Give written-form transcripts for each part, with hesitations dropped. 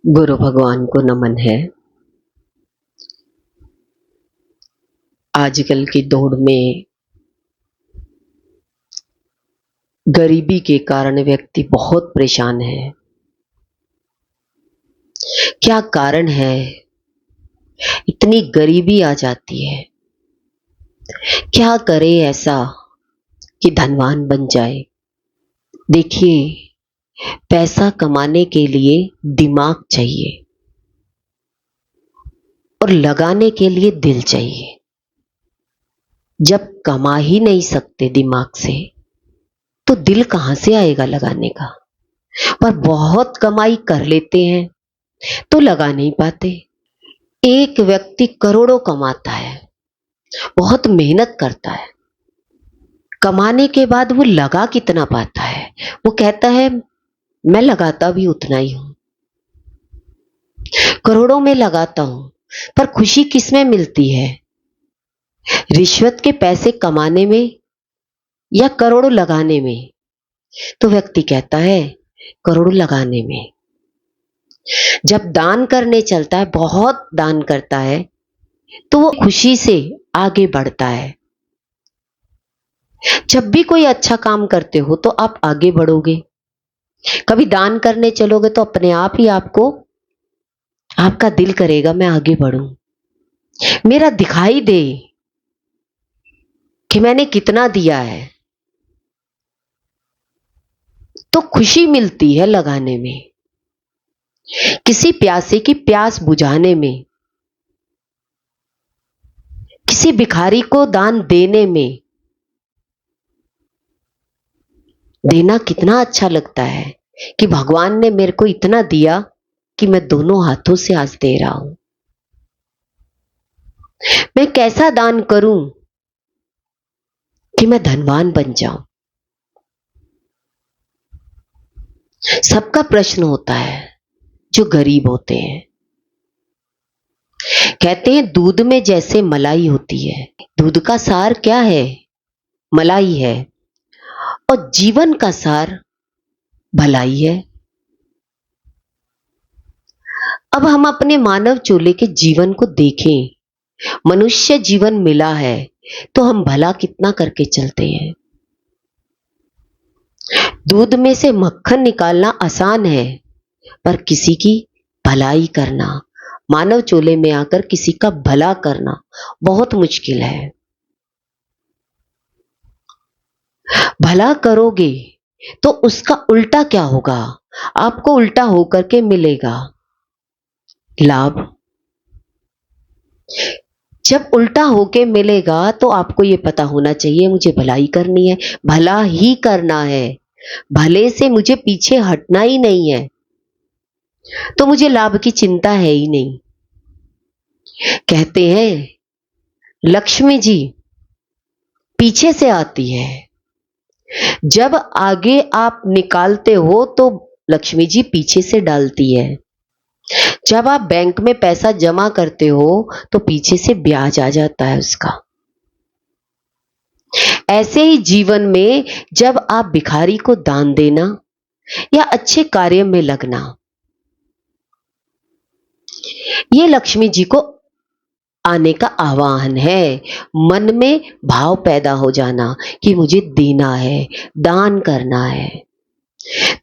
गुरु भगवान को नमन है। आजकल की दौड़ में गरीबी के कारण व्यक्ति बहुत परेशान है। क्या कारण है इतनी गरीबी आ जाती है? क्या करे ऐसा कि धनवान बन जाए? देखिए, पैसा कमाने के लिए दिमाग चाहिए और लगाने के लिए दिल चाहिए। जब कमा ही नहीं सकते दिमाग से तो दिल कहां से आएगा लगाने का? पर बहुत कमाई कर लेते हैं तो लगा नहीं पाते। एक व्यक्ति करोड़ों कमाता है, बहुत मेहनत करता है, कमाने के बाद वो लगा कितना पाता है? वो कहता है मैं लगाता भी उतना ही हूं, करोड़ों में लगाता हूं, पर खुशी किसमें मिलती है? रिश्वत के पैसे कमाने में या करोड़ों लगाने में? तो व्यक्ति कहता है करोड़ों लगाने में। जब दान करने चलता है, बहुत दान करता है, तो वो खुशी से आगे बढ़ता है। जब भी कोई अच्छा काम करते हो तो आप आगे बढ़ोगे। कभी दान करने चलोगे तो अपने आप ही आपका दिल करेगा मैं आगे बढ़ूं, मेरा दिखाई दे कि मैंने कितना दिया है। तो खुशी मिलती है लगाने में, किसी प्यासे की प्यास बुझाने में, किसी भिखारी को दान देने में। देना कितना अच्छा लगता है कि भगवान ने मेरे को इतना दिया कि मैं दोनों हाथों से आज दे रहा हूं। मैं कैसा दान करूं कि मैं धनवान बन जाऊं? सबका प्रश्न होता है जो गरीब होते हैं। कहते हैं दूध में जैसे मलाई होती है। दूध का सार क्या है? मलाई है। और जीवन का सार भलाई है। अब हम अपने मानव चोले के जीवन को देखें। मनुष्य जीवन मिला है तो हम भला कितना करके चलते हैं। दूध में से मक्खन निकालना आसान है, पर किसी की भलाई करना, मानव चोले में आकर किसी का भला करना बहुत मुश्किल है। भला करोगे तो उसका उल्टा क्या होगा? आपको उल्टा होकर के मिलेगा लाभ। जब उल्टा होके मिलेगा तो आपको ये पता होना चाहिए मुझे भलाई करनी है, भला ही करना है, भले से मुझे पीछे हटना ही नहीं है, तो मुझे लाभ की चिंता है ही नहीं। कहते हैं लक्ष्मी जी पीछे से आती है, जब आगे आप निकालते हो तो लक्ष्मी जी पीछे से डालती है। जब आप बैंक में पैसा जमा करते हो तो पीछे से ब्याज आ जाता है उसका। ऐसे ही जीवन में जब आप भिखारी को दान देना या अच्छे कार्य में लगना, ये लक्ष्मी जी को आने का आवाहन है। मन में भाव पैदा हो जाना कि मुझे देना है, दान करना है,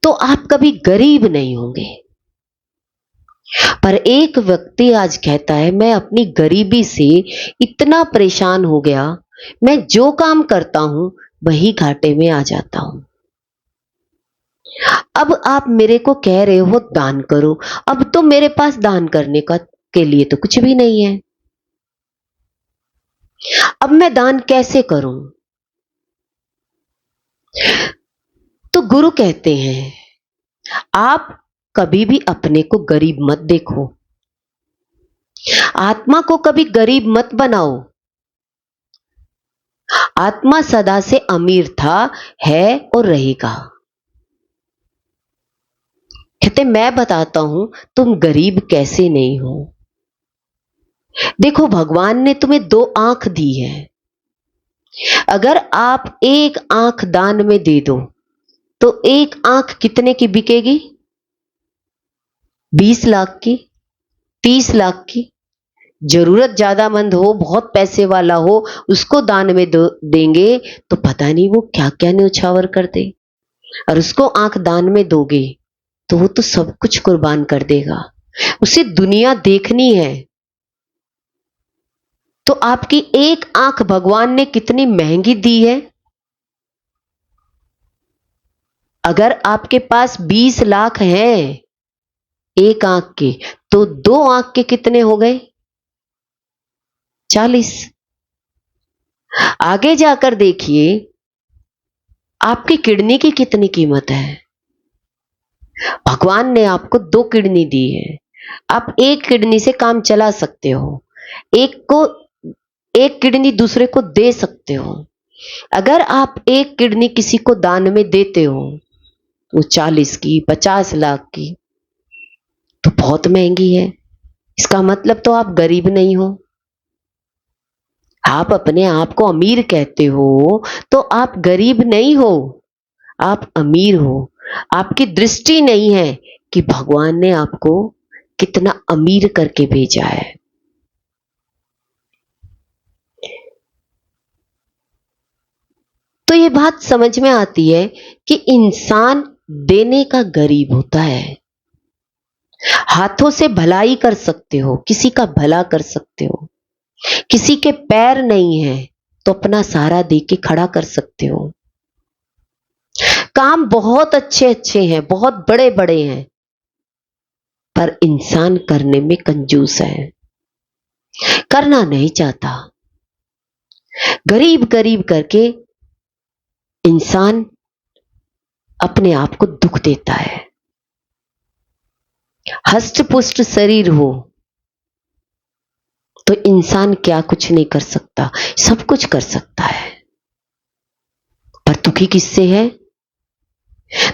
तो आप कभी गरीब नहीं होंगे। पर एक व्यक्ति आज कहता है मैं अपनी गरीबी से इतना परेशान हो गया, मैं जो काम करता हूं वही घाटे में आ जाता हूं। अब आप मेरे को कह रहे हो दान करो, अब तो मेरे पास दान करने का के लिए तो कुछ भी नहीं है, अब मैं दान कैसे करूं? तो गुरु कहते हैं आप कभी भी अपने को गरीब मत देखो, आत्मा को कभी गरीब मत बनाओ। आत्मा सदा से अमीर था, है और रहेगा। कहते मैं बताता हूं तुम गरीब कैसे नहीं हो। देखो भगवान ने तुम्हें दो आंख दी है, अगर आप एक आंख दान में दे दो तो एक आंख कितने की बिकेगी? 20 लाख की, 30 लाख की, जरूरत ज्यादामंद हो, बहुत पैसे वाला हो, उसको दान में देंगे तो पता नहीं वो क्या क्या न्यौछावर कर दे। और उसको आंख दान में दोगे तो वो तो सब कुछ कुर्बान कर देगा। उसे दुनिया देखनी है। तो आपकी एक आंख भगवान ने कितनी महंगी दी है। अगर आपके पास 20 लाख हैं एक आंख के, तो 2 आंख के कितने हो गए? 40। आगे जाकर देखिए आपकी किडनी की कितनी कीमत है। भगवान ने आपको 2 किडनी दी है। आप एक किडनी से काम चला सकते हो, एक किडनी दूसरे को दे सकते हो। अगर आप एक किडनी किसी को दान में देते हो तो 40 की, 50 लाख की, तो बहुत महंगी है। इसका मतलब तो आप गरीब नहीं हो। आप अपने आप को अमीर कहते हो तो आप गरीब नहीं हो, आप अमीर हो। आपकी दृष्टि नहीं है कि भगवान ने आपको कितना अमीर करके भेजा है। तो ये बात समझ में आती है कि इंसान देने का गरीब होता है। हाथों से भलाई कर सकते हो, किसी का भला कर सकते हो। किसी के पैर नहीं है तो अपना सहारा दे के खड़ा कर सकते हो। काम बहुत अच्छे अच्छे हैं, बहुत बड़े बड़े हैं, पर इंसान करने में कंजूस है, करना नहीं चाहता। गरीब गरीब करके इंसान अपने आप को दुख देता है। हष्ट पुष्ट शरीर हो तो इंसान क्या कुछ नहीं कर सकता, सब कुछ कर सकता है, पर दुखी किससे है?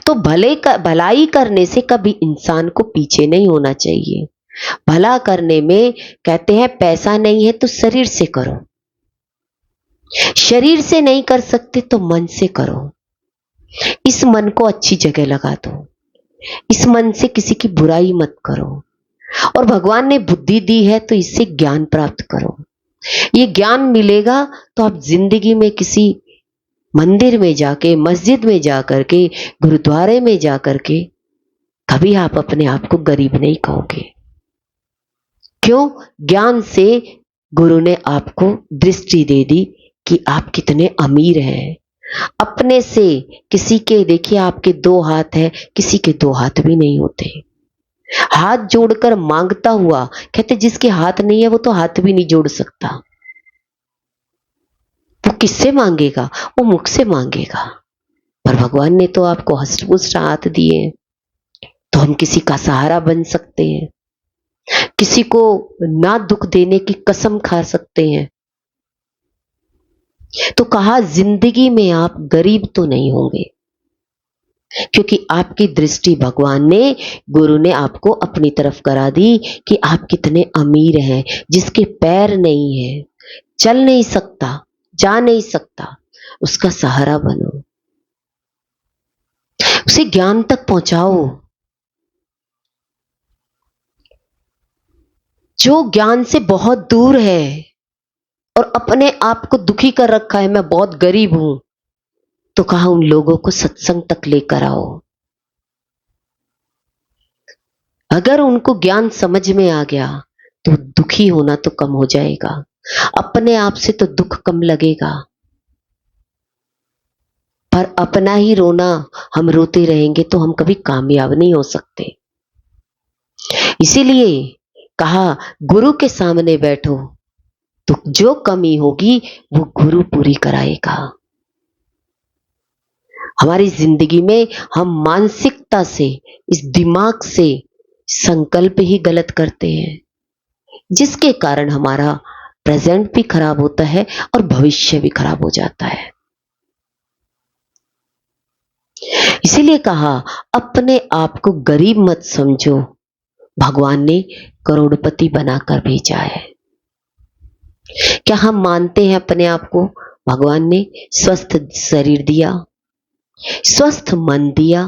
तो भलाई करने से कभी इंसान को पीछे नहीं होना चाहिए। भला करने में कहते हैं पैसा नहीं है तो शरीर से करो, शरीर से नहीं कर सकते तो मन से करो। इस मन को अच्छी जगह लगा दो, इस मन से किसी की बुराई मत करो। और भगवान ने बुद्धि दी है तो इससे ज्ञान प्राप्त करो। ये ज्ञान मिलेगा तो आप जिंदगी में किसी मंदिर में जाके, मस्जिद में जाकर के, गुरुद्वारे में जाकर के कभी आप अपने आप को गरीब नहीं कहोगे। क्यों? ज्ञान से गुरु ने आपको दृष्टि दे दी कि आप कितने अमीर हैं। अपने से किसी के, देखिए आपके 2 हाथ हैं, किसी के 2 हाथ भी नहीं होते। हाथ जोड़कर मांगता हुआ, कहते जिसके हाथ नहीं है वो तो हाथ भी नहीं जोड़ सकता। वो किससे मांगेगा? वो मुख से मांगेगा। पर भगवान ने तो आपको हष्ट-पुष्ट हाथ दिए, तो हम किसी का सहारा बन सकते हैं, किसी को ना दुख देने की कसम खा सकते हैं। तो कहा जिंदगी में आप गरीब तो नहीं होंगे, क्योंकि आपकी दृष्टि भगवान ने, गुरु ने आपको अपनी तरफ करा दी कि आप कितने अमीर हैं। जिसके पैर नहीं है, चल नहीं सकता, जा नहीं सकता, उसका सहारा बनो, उसे ज्ञान तक पहुंचाओ। जो ज्ञान से बहुत दूर है और अपने आप को दुखी कर रखा है, मैं बहुत गरीब हूं, तो कहा उन लोगों को सत्संग तक लेकर आओ। अगर उनको ज्ञान समझ में आ गया तो दुखी होना तो कम हो जाएगा, अपने आप से तो दुख कम लगेगा। पर अपना ही रोना हम रोते रहेंगे तो हम कभी कामयाब नहीं हो सकते। इसीलिए कहा गुरु के सामने बैठो तो जो कमी होगी वो गुरु पूरी कराएगा। हमारी जिंदगी में हम मानसिकता से, इस दिमाग से संकल्प ही गलत करते हैं, जिसके कारण हमारा प्रेजेंट भी खराब होता है और भविष्य भी खराब हो जाता है। इसीलिए कहा अपने आप को गरीब मत समझो, भगवान ने करोड़पति बनाकर भेजा है। क्या हम मानते हैं अपने आप को? भगवान ने स्वस्थ शरीर दिया, स्वस्थ मन दिया,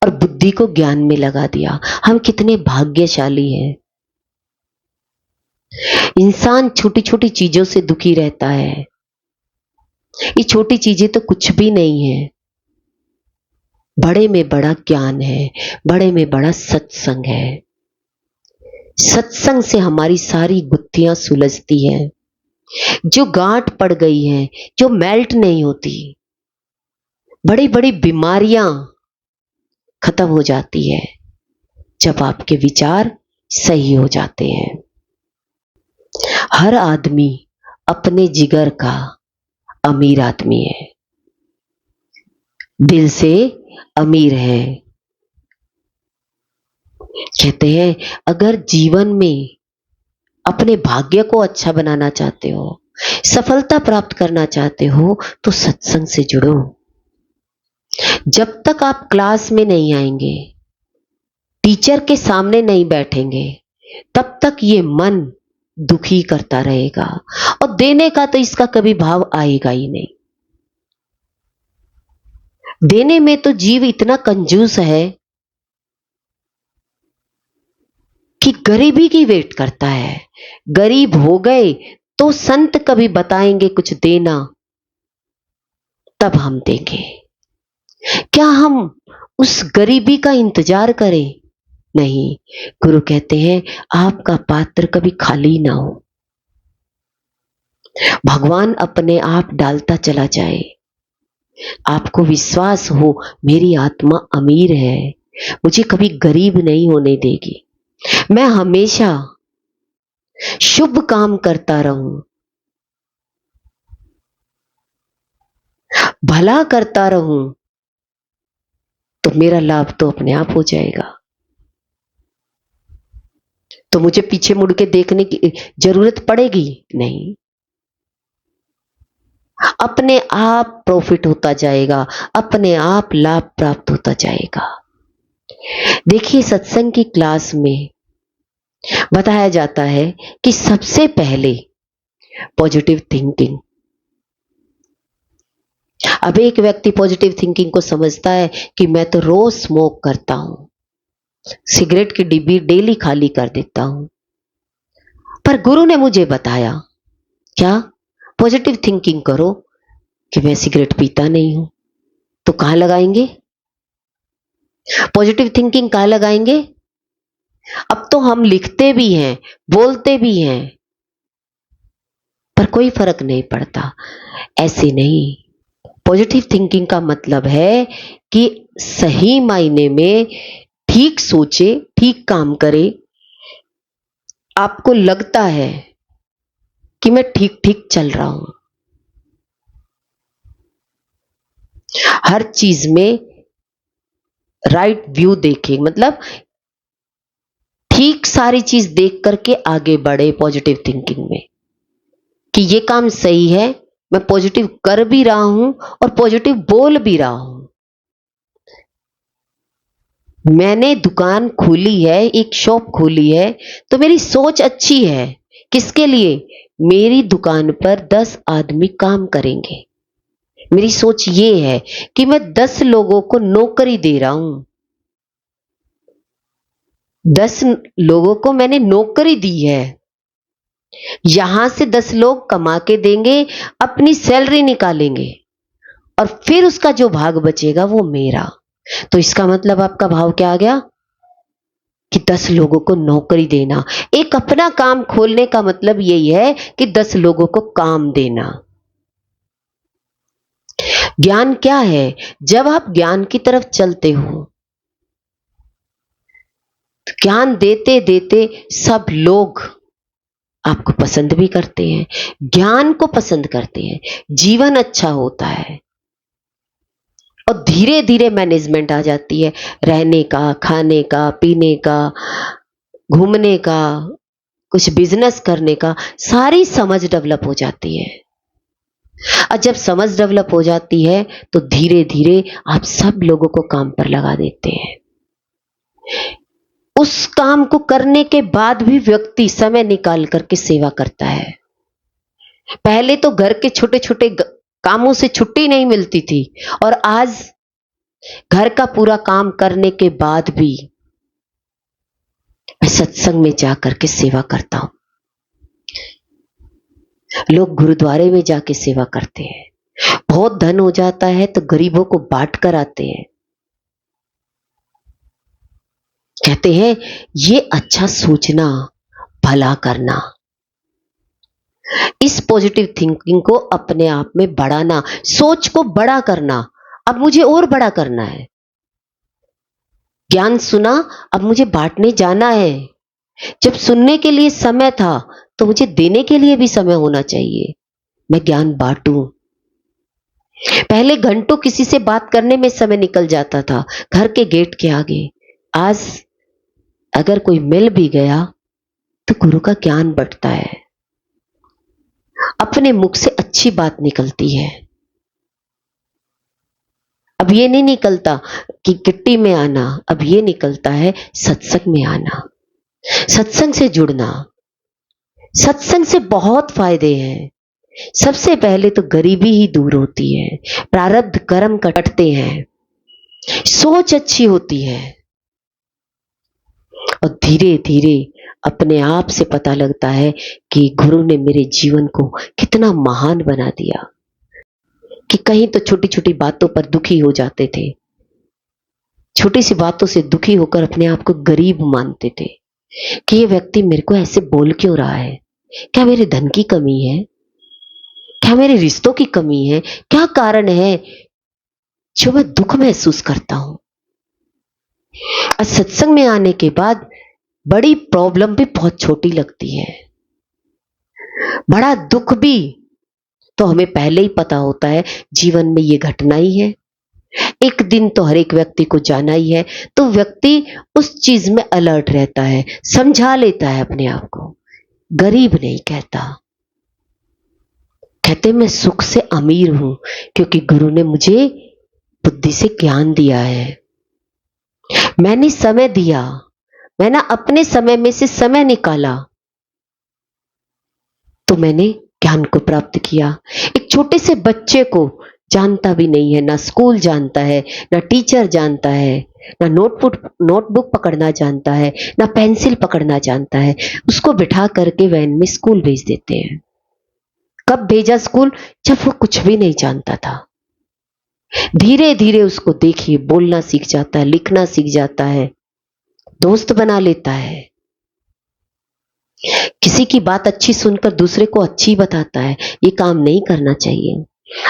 और बुद्धि को ज्ञान में लगा दिया। हम कितने भाग्यशाली हैं। इंसान छोटी छोटी चीजों से दुखी रहता है। ये छोटी चीजें तो कुछ भी नहीं है। बड़े में बड़ा ज्ञान है, बड़े में बड़ा सत्संग है। सत्संग से हमारी सारी गुत्थियां सुलझती हैं। जो गांठ पड़ गई है, जो मेल्ट नहीं होती, बड़ी बड़ी बीमारियां खत्म हो जाती है जब आपके विचार सही हो जाते हैं। हर आदमी अपने जिगर का अमीर आदमी है, दिल से अमीर है। कहते हैं अगर जीवन में अपने भाग्य को अच्छा बनाना चाहते हो, सफलता प्राप्त करना चाहते हो, तो सत्संग से जुड़ो। जब तक आप क्लास में नहीं आएंगे, टीचर के सामने नहीं बैठेंगे, तब तक ये मन दुखी करता रहेगा और देने का तो इसका कभी भाव आएगा ही नहीं। देने में तो जीव इतना कंजूस है कि गरीबी की वेट करता है। गरीब हो गए तो संत कभी बताएंगे कुछ देना, तब हम देंगे। क्या हम उस गरीबी का इंतजार करें? नहीं। गुरु कहते हैं आपका पात्र कभी खाली ना हो। भगवान अपने आप डालता चला जाए। आपको विश्वास हो मेरी आत्मा अमीर है, मुझे कभी गरीब नहीं होने देगी। मैं हमेशा शुभ काम करता रहूं, भला करता रहूं, तो मेरा लाभ तो अपने आप हो जाएगा। तो मुझे पीछे मुड़ के देखने की जरूरत पड़ेगी नहीं। अपने आप प्रॉफिट होता जाएगा, अपने आप लाभ प्राप्त होता जाएगा। देखिए सत्संग की क्लास में बताया जाता है कि सबसे पहले पॉजिटिव थिंकिंग। अब एक व्यक्ति पॉजिटिव थिंकिंग को समझता है कि मैं तो रोज स्मोक करता हूं, सिगरेट की डिब्बी डेली खाली कर देता हूं, पर गुरु ने मुझे बताया क्या पॉजिटिव थिंकिंग करो कि मैं सिगरेट पीता नहीं हूं। तो कहां लगाएंगे पॉजिटिव थिंकिंग? कहां लगाएंगे? अब तो हम लिखते भी हैं, बोलते भी हैं, पर कोई फर्क नहीं पड़ता। ऐसे नहीं। पॉजिटिव थिंकिंग का मतलब है कि सही मायने में ठीक सोचे, ठीक काम करे। आपको लगता है कि मैं ठीक ठीक चल रहा हूं, हर चीज में राइट व्यू देखें, मतलब ठीक सारी चीज देख करके आगे बढ़े पॉजिटिव थिंकिंग में कि ये काम सही है, मैं पॉजिटिव कर भी रहा हूं और पॉजिटिव बोल भी रहा हूं। मैंने दुकान खोली है, एक शॉप खोली है, तो मेरी सोच अच्छी है। किसके लिए? मेरी दुकान पर 10 आदमी काम करेंगे। मेरी सोच ये है कि मैं 10 लोगों को नौकरी दे रहा हूं। 10 लोगों को मैंने नौकरी दी है, यहां से 10 लोग कमा के देंगे, अपनी सैलरी निकालेंगे और फिर उसका जो भाग बचेगा वो मेरा। तो इसका मतलब आपका भाव क्या आ गया कि 10 लोगों को नौकरी देना। एक अपना काम खोलने का मतलब यही है कि 10 लोगों को काम देना। ज्ञान क्या है? जब आप ज्ञान की तरफ चलते हो, ज्ञान देते देते सब लोग आपको पसंद भी करते हैं, ज्ञान को पसंद करते हैं, जीवन अच्छा होता है और धीरे धीरे मैनेजमेंट आ जाती है, रहने का, खाने का, पीने का, घूमने का, कुछ बिजनेस करने का, सारी समझ डेवलप हो जाती है। और जब समझ डेवलप हो जाती है तो धीरे धीरे आप सब लोगों को काम पर लगा देते हैं। उस काम को करने के बाद भी व्यक्ति समय निकाल करके सेवा करता है। पहले तो घर के छोटे छोटे कामों से छुट्टी नहीं मिलती थी और आज घर का पूरा काम करने के बाद भी मैं सत्संग में जाकर के सेवा करता हूं। लोग गुरुद्वारे में जाके सेवा करते हैं, बहुत धन हो जाता है तो गरीबों को बांट कर आते हैं। कहते हैं ये अच्छा सोचना, भला करना, इस पॉजिटिव थिंकिंग को अपने आप में बढ़ाना, सोच को बड़ा करना। अब मुझे और बड़ा करना है। ज्ञान सुना, अब मुझे बांटने जाना है। जब सुनने के लिए समय था तो मुझे देने के लिए भी समय होना चाहिए। मैं ज्ञान बांटूं। पहले घंटों किसी से बात करने में समय निकल जाता था घर के गेट के आगे। आज अगर कोई मिल भी गया तो गुरु का ज्ञान बंटता है, अपने मुख से अच्छी बात निकलती है। अब ये नहीं निकलता कि किट्टी में आना, अब ये निकलता है सत्संग में आना, सत्संग से जुड़ना। सत्संग से बहुत फायदे हैं। सबसे पहले तो गरीबी ही दूर होती है, प्रारब्ध कर्म कटते हैं, सोच अच्छी होती है और धीरे धीरे अपने आप से पता लगता है कि गुरु ने मेरे जीवन को कितना महान बना दिया। कि कहीं तो छोटी छोटी बातों पर दुखी हो जाते थे, छोटी सी बातों से दुखी होकर अपने आप को गरीब मानते थे कि ये व्यक्ति मेरे को ऐसे बोल क्यों रहा है, क्या मेरे धन की कमी है, क्या मेरे रिश्तों की कमी है, क्या कारण है जो मैं दुख महसूस करता हूं। और सत्संग में आने के बाद बड़ी प्रॉब्लम भी बहुत छोटी लगती है, बड़ा दुख भी तो हमें पहले ही पता होता है जीवन में ये घटना ही है, एक दिन तो हर एक व्यक्ति को जाना ही है। तो व्यक्ति उस चीज में अलर्ट रहता है, समझा लेता है अपने आप को। गरीब नहीं कहता, कहते मैं सुख से अमीर हूं क्योंकि गुरु ने मुझे बुद्धि से ज्ञान दिया है। मैंने समय दिया, मैंने अपने समय में से समय निकाला तो मैंने ज्ञान को प्राप्त किया। एक छोटे से बच्चे को जानता भी नहीं है, ना स्कूल जानता है, ना टीचर जानता है, ना नोटबुक पकड़ना जानता है, ना पेंसिल पकड़ना जानता है, उसको बिठा करके वैन में स्कूल भेज देते हैं। कब भेजा स्कूल? जब वो कुछ भी नहीं जानता था। धीरे धीरे उसको देखिए बोलना सीख जाता है, लिखना सीख जाता है, दोस्त बना लेता है, किसी की बात अच्छी सुनकर दूसरे को अच्छी बताता है। ये काम नहीं करना चाहिए।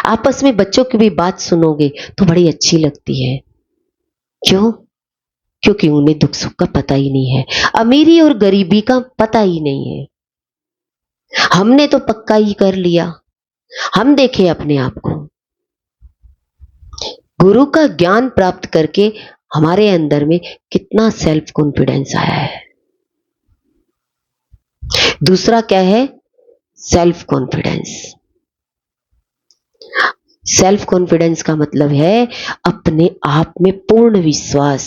आपस में बच्चों की भी बात सुनोगे तो बड़ी अच्छी लगती है। क्यों? क्योंकि उन्हें दुख सुख का पता ही नहीं है, अमीरी और गरीबी का पता ही नहीं है। हमने तो पक्का ही कर लिया। हम देखे अपने आप को, गुरु का ज्ञान प्राप्त करके हमारे अंदर में कितना सेल्फ कॉन्फिडेंस आया है। दूसरा क्या है? Self confidence. सेल्फ कॉन्फिडेंस का मतलब है अपने आप में पूर्ण विश्वास।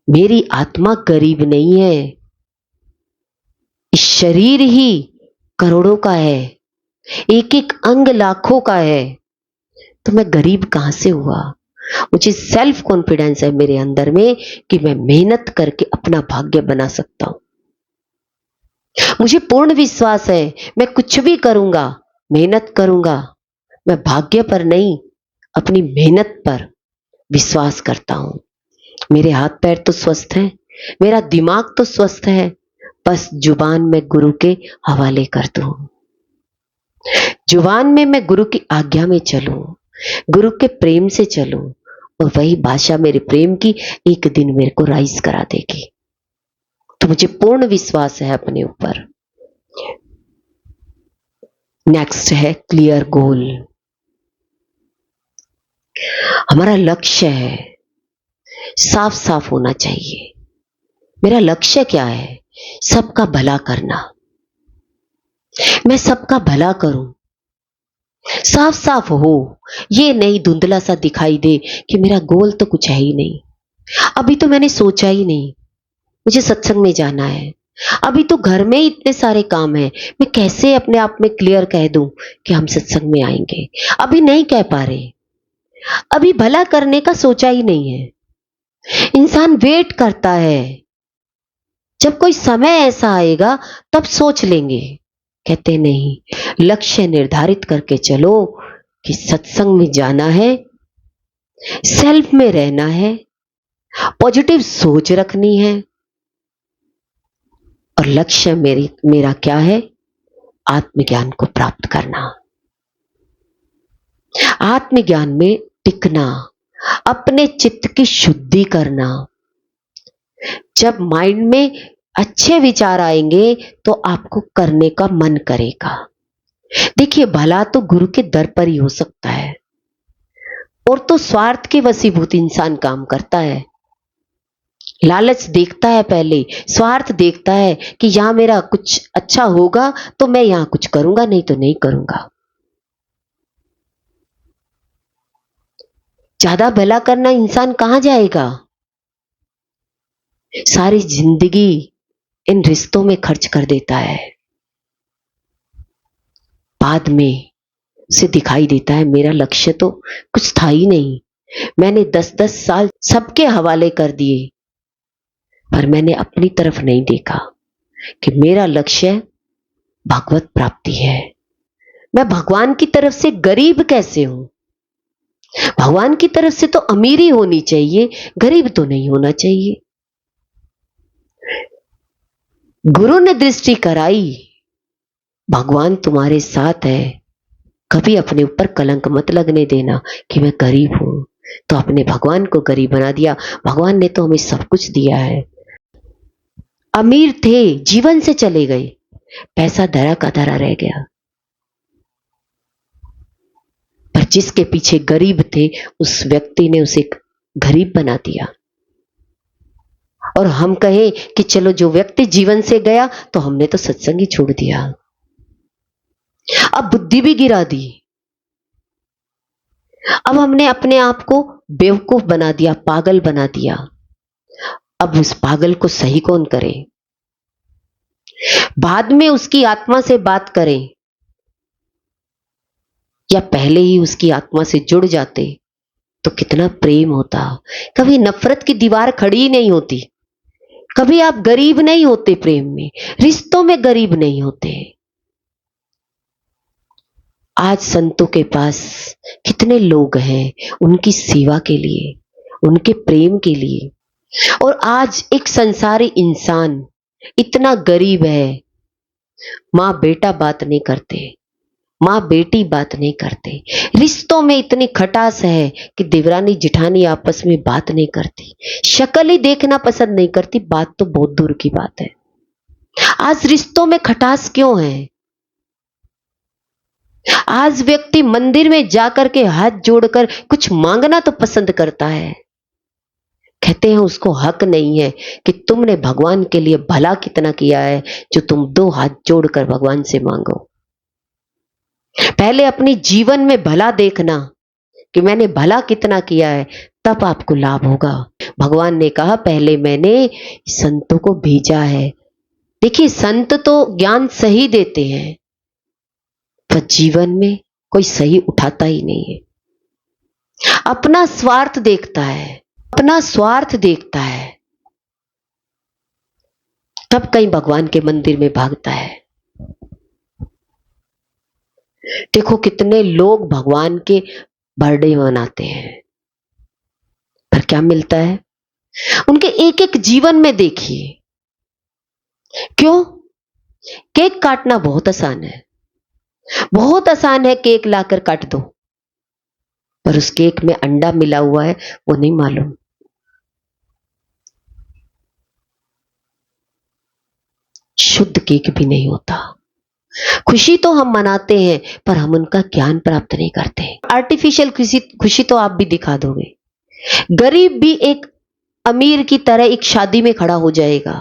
मेरी आत्मा गरीब नहीं है, इस शरीर ही करोड़ों का है, एक एक अंग लाखों का है, तो मैं गरीब कहां से हुआ? मुझे सेल्फ कॉन्फिडेंस है मेरे अंदर में कि मैं मेहनत करके अपना भाग्य बना सकता हूं। मुझे पूर्ण विश्वास है मैं कुछ भी करूंगा, मेहनत करूंगा, मैं भाग्य पर नहीं अपनी मेहनत पर विश्वास करता हूं। मेरे हाथ पैर तो स्वस्थ हैं, मेरा दिमाग तो स्वस्थ है, बस जुबान में गुरु के हवाले कर दूं। जुबान में मैं गुरु की आज्ञा में चलूं, गुरु के प्रेम से चलूं और वही भाषा मेरे प्रेम की एक दिन मेरे को राइज करा देगी। तो मुझे पूर्ण विश्वास है अपने ऊपर। नेक्स्ट है क्लियर गोल। हमारा लक्ष्य है साफ साफ होना चाहिए। मेरा लक्ष्य क्या है? सबका भला करना। मैं सबका भला करूं, साफ साफ हो, ये नहीं धुंधला सा दिखाई दे कि मेरा गोल तो कुछ है ही नहीं, अभी तो मैंने सोचा ही नहीं मुझे सत्संग में जाना है, अभी तो घर में इतने सारे काम हैं, मैं कैसे अपने आप में क्लियर कह दूं कि हम सत्संग में आएंगे? अभी नहीं कह पा रहे। अभी भला करने का सोचा ही नहीं है। इंसान वेट करता है, जब कोई समय ऐसा आएगा तब सोच लेंगे। कहते नहीं, लक्ष्य निर्धारित करके चलो कि सत्संग में जाना है, सेल्फ में रहना है, पॉजिटिव सोच रखनी है। और लक्ष्य मेरा क्या है? आत्मज्ञान को प्राप्त करना, आत्मज्ञान में टिकना, अपने चित्त की शुद्धि करना। जब माइंड में अच्छे विचार आएंगे तो आपको करने का मन करेगा। देखिए, भला तो गुरु के दर पर ही हो सकता है, और तो स्वार्थ के वशीभूत इंसान काम करता है। लालच देखता है, पहले स्वार्थ देखता है कि यहां मेरा कुछ अच्छा होगा तो मैं यहां कुछ करूंगा, नहीं तो नहीं करूंगा। ज्यादा भला करना इंसान कहां जाएगा? सारी जिंदगी इन रिश्तों में खर्च कर देता है। बाद में उसे दिखाई देता है मेरा लक्ष्य तो कुछ था ही नहीं, मैंने 10-10 साल सबके हवाले कर दिए, पर मैंने अपनी तरफ नहीं देखा कि मेरा लक्ष्य भगवत प्राप्ति है। मैं भगवान की तरफ से गरीब कैसे हूं? भगवान की तरफ से तो अमीरी होनी चाहिए, गरीब तो नहीं होना चाहिए। गुरु ने दृष्टि कराई, भगवान तुम्हारे साथ है, कभी अपने ऊपर कलंक मत लगने देना कि मैं गरीब हूं। तो अपने भगवान को गरीब बना दिया। भगवान ने तो हमें सब कुछ दिया है। अमीर थे, जीवन से चले गए, पैसा धरा का धरा रह गया। पर जिसके पीछे गरीब थे, उस व्यक्ति ने उसे गरीब बना दिया। और हम कहें कि चलो जो व्यक्ति जीवन से गया तो हमने तो सत्संग ही छोड़ दिया, अब बुद्धि भी गिरा दी, अब हमने अपने आप को बेवकूफ बना दिया, पागल बना दिया। अब उस पागल को सही कौन करे? बाद में उसकी आत्मा से बात करें या पहले ही उसकी आत्मा से जुड़ जाते तो कितना प्रेम होता। कभी नफरत की दीवार खड़ी ही नहीं होती, कभी आप गरीब नहीं होते, प्रेम में, रिश्तों में गरीब नहीं होते। आज संतों के पास कितने लोग हैं उनकी सेवा के लिए, उनके प्रेम के लिए। और आज एक संसारी इंसान इतना गरीब है, मां बेटा बात नहीं करते, मां बेटी बात नहीं करते, रिश्तों में इतनी खटास है कि देवरानी जिठानी आपस में बात नहीं करती, शक्ल ही देखना पसंद नहीं करती, बात तो बहुत दूर की बात है। आज रिश्तों में खटास क्यों है? आज व्यक्ति मंदिर में जाकर के हाथ जोड़कर कुछ मांगना तो पसंद करता है। कहते हैं उसको हक नहीं है कि तुमने भगवान के लिए भला कितना किया है जो तुम 2 हाथ जोड़कर भगवान से मांगो। पहले अपनी जीवन में भला देखना कि मैंने भला कितना किया है, तब आपको लाभ होगा। भगवान ने कहा पहले मैंने संतों को भेजा है। देखिए, संत तो ज्ञान सही देते हैं, पर जीवन में कोई सही उठाता ही नहीं है, अपना स्वार्थ देखता है, अपना स्वार्थ देखता है, तब कहीं भगवान के मंदिर में भागता है। देखो कितने लोग भगवान के बर्थडे मनाते हैं, पर क्या मिलता है उनके एक एक जीवन में? देखिए क्यों? केक काटना बहुत आसान है, बहुत आसान है, केक लाकर काट दो, पर उस केक में अंडा मिला हुआ है वो नहीं मालूम। शुद्ध केक भी नहीं होता। खुशी तो हम मनाते हैं, पर हम उनका ज्ञान प्राप्त नहीं करते। आर्टिफिशियल खुशी तो आप भी दिखा दोगे। गरीब भी एक अमीर की तरह एक शादी में खड़ा हो जाएगा,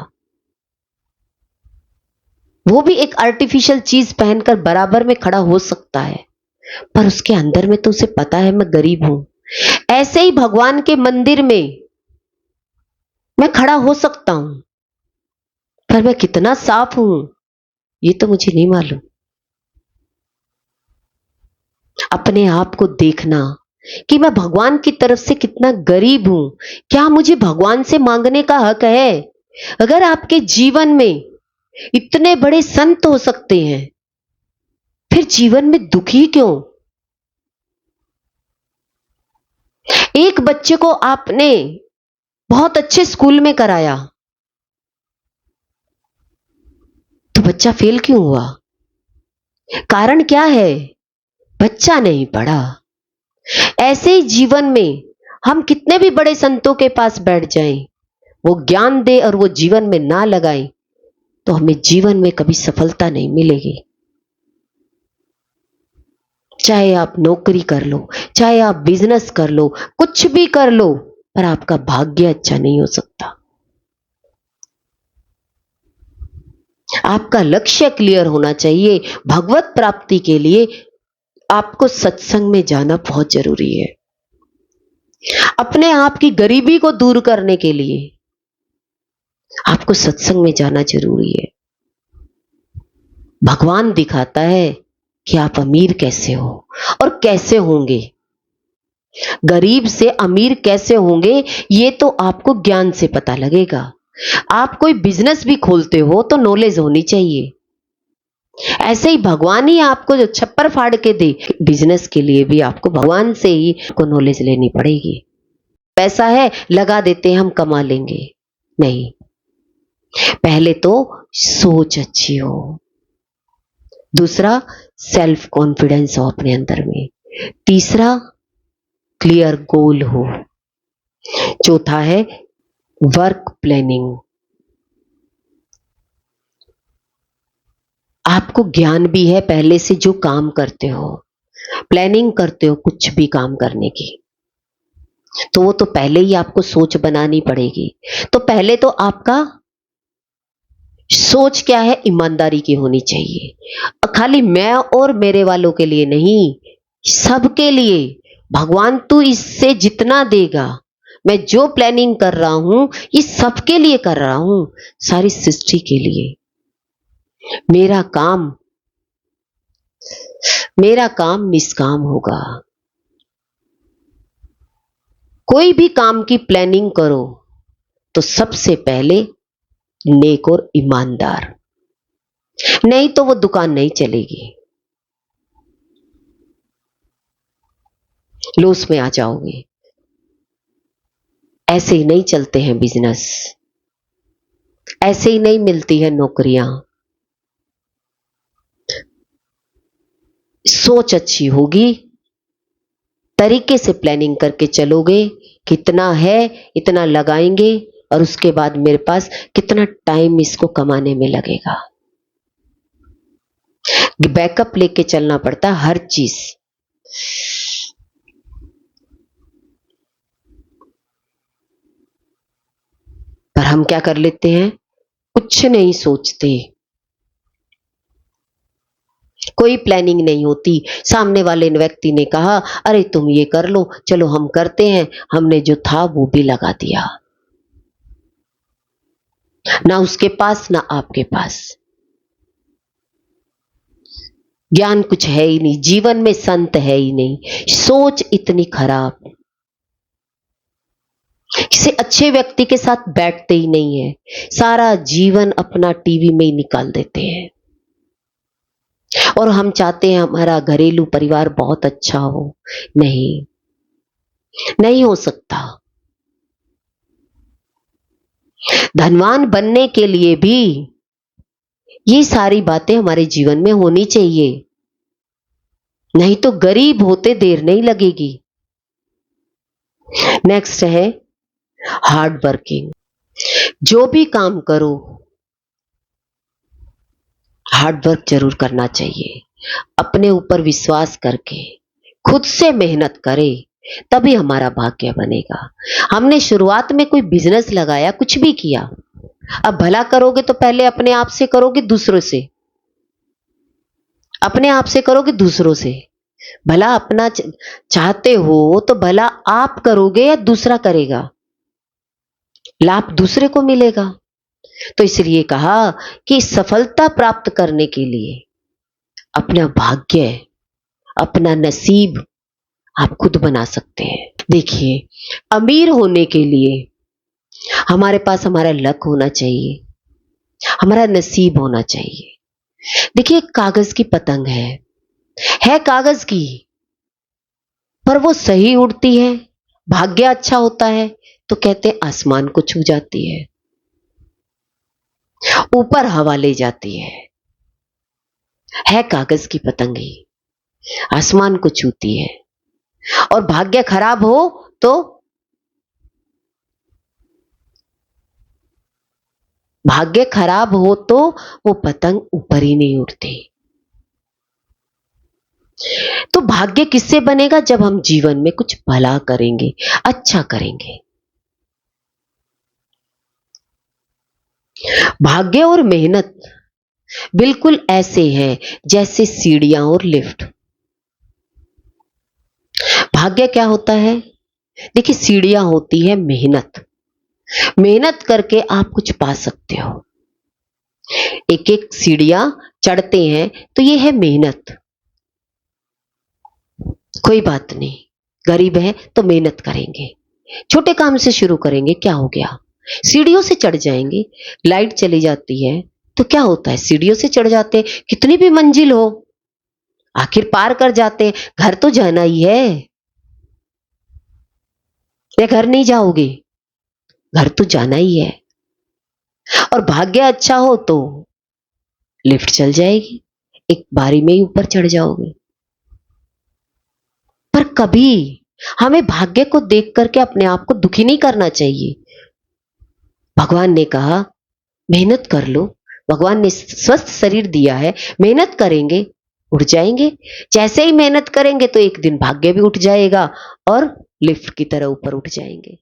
वो भी एक आर्टिफिशियल चीज पहनकर बराबर में खड़ा हो सकता है, पर उसके अंदर में तो उसे पता है मैं गरीब हूं। ऐसे ही भगवान के मंदिर में मैं खड़ा हो सकता हूं, पर मैं कितना साफ हूं ये तो मुझे नहीं मालूम। अपने आप को देखना, कि मैं भगवान की तरफ से कितना गरीब हूं, क्या मुझे भगवान से मांगने का हक है? अगर आपके जीवन में इतने बड़े संत हो सकते हैं, फिर जीवन में दुखी क्यों? एक बच्चे को आपने बहुत अच्छे स्कूल में कराया, तो बच्चा फेल क्यों हुआ? कारण क्या है? बच्चा नहीं पढ़ा। ऐसे ही जीवन में हम कितने भी बड़े संतों के पास बैठ जाएं, वो ज्ञान दे और वो जीवन में ना लगाएं, तो हमें जीवन में कभी सफलता नहीं मिलेगी। चाहे आप नौकरी कर लो, चाहे आप बिजनेस कर लो, कुछ भी कर लो, पर आपका भाग्य अच्छा नहीं हो सकता। आपका लक्ष्य क्लियर होना चाहिए। भगवत प्राप्ति के लिए आपको सत्संग में जाना बहुत जरूरी है। अपने आप की गरीबी को दूर करने के लिए आपको सत्संग में जाना जरूरी है। भगवान दिखाता है कि आप अमीर कैसे हो और कैसे होंगे। गरीब से अमीर कैसे होंगे, ये तो आपको ज्ञान से पता लगेगा। आप कोई बिजनेस भी खोलते हो तो नॉलेज होनी चाहिए। ऐसे ही भगवान ही आपको जो छप्पर फाड़ के दे, बिजनेस के लिए भी आपको भगवान से ही को नॉलेज लेनी पड़ेगी। पैसा है लगा देते हैं हम कमा लेंगे, नहीं। पहले तो सोच अच्छी हो, दूसरा सेल्फ कॉन्फिडेंस हो अपने अंदर में, तीसरा क्लियर गोल हो, चौथा है वर्क प्लानिंग। आपको ज्ञान भी है पहले से, जो काम करते हो, प्लानिंग करते हो कुछ भी काम करने की, तो वो तो पहले ही आपको सोच बनानी पड़ेगी। तो पहले तो आपका सोच क्या है, ईमानदारी की होनी चाहिए। खाली मैं और मेरे वालों के लिए नहीं, सबके लिए। भगवान तू इससे जितना देगा, मैं जो प्लानिंग कर रहा हूं ये सबके लिए कर रहा हूं, सारी सृष्टि के लिए। मेरा काम निष्काम होगा। कोई भी काम की प्लानिंग करो तो सबसे पहले नेक और ईमानदार, नहीं तो वो दुकान नहीं चलेगी, लॉस में आ जाओगे। ऐसे ही नहीं चलते हैं बिजनेस, ऐसे ही नहीं मिलती है नौकरियां। सोच अच्छी होगी, तरीके से प्लानिंग करके चलोगे, कितना है इतना लगाएंगे और उसके बाद मेरे पास कितना टाइम इसको कमाने में लगेगा। बैकअप लेके चलना पड़ता हर चीज। पर हम क्या कर लेते हैं, कुछ नहीं सोचते, कोई प्लानिंग नहीं होती। सामने वाले व्यक्ति ने कहा अरे तुम ये कर लो, चलो हम करते हैं, हमने जो था वो भी लगा दिया, ना उसके पास ना आपके पास। ज्ञान कुछ है ही नहीं, जीवन में संत है ही नहीं, सोच इतनी खराब। किसी अच्छे व्यक्ति के साथ बैठते ही नहीं है, सारा जीवन अपना टीवी में ही निकाल देते हैं। और हम चाहते हैं हमारा घरेलू परिवार बहुत अच्छा हो, नहीं, नहीं हो सकता। धनवान बनने के लिए भी ये सारी बातें हमारे जीवन में होनी चाहिए, नहीं तो गरीब होते देर नहीं लगेगी। नेक्स्ट है हार्ड वर्किंग। जो भी काम करो हार्ड वर्क जरूर करना चाहिए। अपने ऊपर विश्वास करके खुद से मेहनत करें, तभी हमारा भाग्य बनेगा। हमने शुरुआत में कोई बिजनेस लगाया, कुछ भी किया, अब भला करोगे तो पहले अपने आप से करोगे, दूसरों से, अपने आप से करोगे दूसरों से। भला अपना चाहते हो तो भला आप करोगे या दूसरा करेगा, लाभ दूसरे को मिलेगा। तो इसलिए कहा कि सफलता प्राप्त करने के लिए अपना भाग्य, अपना नसीब आप खुद बना सकते हैं। देखिए, अमीर होने के लिए हमारे पास हमारा लक होना चाहिए, हमारा नसीब होना चाहिए। देखिए, कागज की पतंग है कागज की, पर वो सही उड़ती है, भाग्य अच्छा होता है तो कहते हैं आसमान को छू जाती है, ऊपर हवा ले जाती है कागज की पतंग ही, आसमान को छूती है। और भाग्य खराब हो तो वो पतंग ऊपर ही नहीं उड़ती। तो भाग्य किससे बनेगा? जब हम जीवन में कुछ भला करेंगे, अच्छा करेंगे। भाग्य और मेहनत बिल्कुल ऐसे हैं जैसे सीढ़ियां और लिफ्ट। भाग्य क्या होता है? देखिए, सीढ़ियां होती है मेहनत, मेहनत करके आप कुछ पा सकते हो। एक एक सीढ़ियां चढ़ते हैं तो ये है मेहनत। कोई बात नहीं, गरीब है तो मेहनत करेंगे, छोटे काम से शुरू करेंगे, क्या हो गया? सीढ़ियों से चढ़ जाएंगे। लाइट चली जाती है तो क्या होता है? सीढ़ियों से चढ़ जाते हैं, कितनी भी मंजिल हो आखिर पार कर जाते हैं। घर तो जाना ही है, या घर नहीं जाओगे? घर तो जाना ही है। और भाग्य अच्छा हो तो लिफ्ट चल जाएगी, एक बारी में ही ऊपर चढ़ जाओगे। पर कभी हमें भाग्य को देख करके अपने आप को दुखी नहीं करना चाहिए। भगवान ने कहा मेहनत कर लो, भगवान ने स्वस्थ शरीर दिया है, मेहनत करेंगे उठ जाएंगे। जैसे ही मेहनत करेंगे तो एक दिन भाग्य भी उठ जाएगा और लिफ्ट की तरह ऊपर उठ जाएंगे।